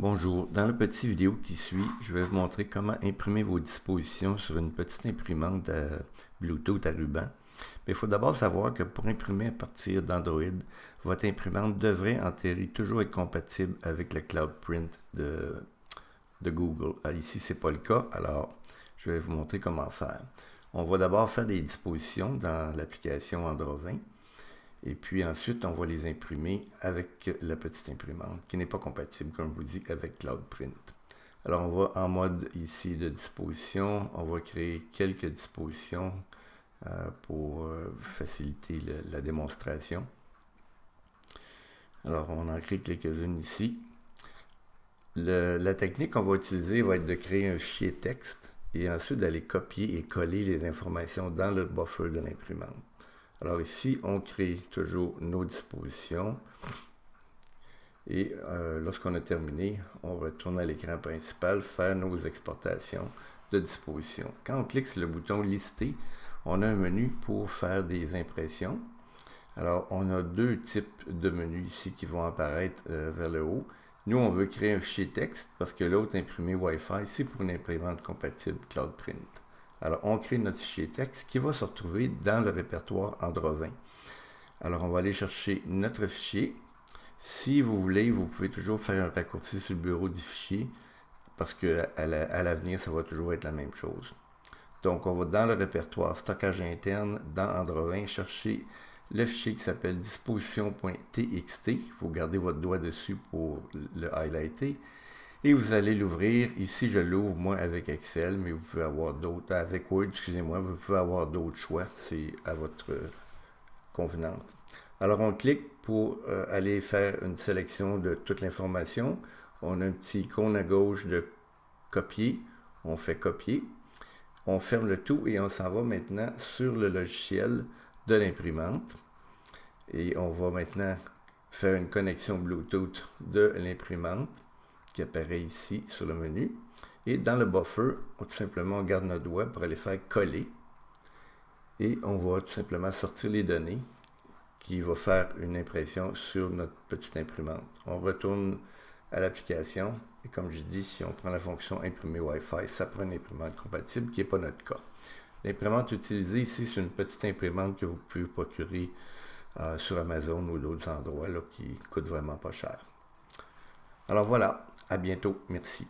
Bonjour, dans la petite vidéo qui suit, je vais vous montrer comment imprimer vos dispositions sur une petite imprimante Bluetooth à ruban. Mais il faut d'abord savoir que pour imprimer à partir d'Android, votre imprimante devrait en théorie toujours être compatible avec le Cloud Print de Google. Ici, ce n'est pas le cas, alors je vais vous montrer comment faire. On va d'abord faire des dispositions dans l'application Android 20. Et puis ensuite, on va les imprimer avec la petite imprimante qui n'est pas compatible, comme je vous dis, avec Cloud Print. Alors, on va en mode ici de disposition. On va créer quelques dispositions pour faciliter la démonstration. Alors, on en crée quelques-unes ici. La technique qu'on va utiliser va être de créer un fichier texte et ensuite d'aller copier et coller les informations dans le buffer de l'imprimante. Alors ici, on crée toujours nos dispositions et lorsqu'on a terminé, on retourne à l'écran principal, faire nos exportations de dispositions. Quand on clique sur le bouton lister, on a un menu pour faire des impressions. Alors, on a deux types de menus ici qui vont apparaître vers le haut. Nous, on veut créer un fichier texte parce que l'autre imprimé Wi-Fi, c'est pour une imprimante compatible Cloud Print. Alors, on crée notre fichier texte qui va se retrouver dans le répertoire Android 20. Alors, on va aller chercher notre fichier. Si vous voulez, vous pouvez toujours faire un raccourci sur le bureau du fichier parce qu'à l'avenir, ça va toujours être la même chose. Donc, on va dans le répertoire stockage interne dans Android 20 chercher le fichier qui s'appelle disposition.txt. Il faut garder votre doigt dessus pour le highlighter. Et vous allez l'ouvrir. Ici, je l'ouvre moi avec Excel, mais vous pouvez avoir d'autres, avec Word, excusez-moi, vous pouvez avoir d'autres choix. C'est à votre convenance. Alors, on clique pour aller faire une sélection de toute l'information. On a un petit icône à gauche de copier. On fait copier. On ferme le tout et on s'en va maintenant sur le logiciel de l'imprimante. Et on va maintenant faire une connexion Bluetooth de l'imprimante qui apparaît ici sur le menu. Et dans le buffer, tout simplement, on garde notre doigt pour aller faire coller. Et on va tout simplement sortir les données qui va faire une impression sur notre petite imprimante. On retourne à l'application. Et comme je dis, si on prend la fonction imprimer Wi-Fi, ça prend une imprimante compatible, qui n'est pas notre cas. L'imprimante utilisée ici, c'est une petite imprimante que vous pouvez procurer sur Amazon ou d'autres endroits là, qui ne coûtent vraiment pas cher. Alors voilà, à bientôt, merci.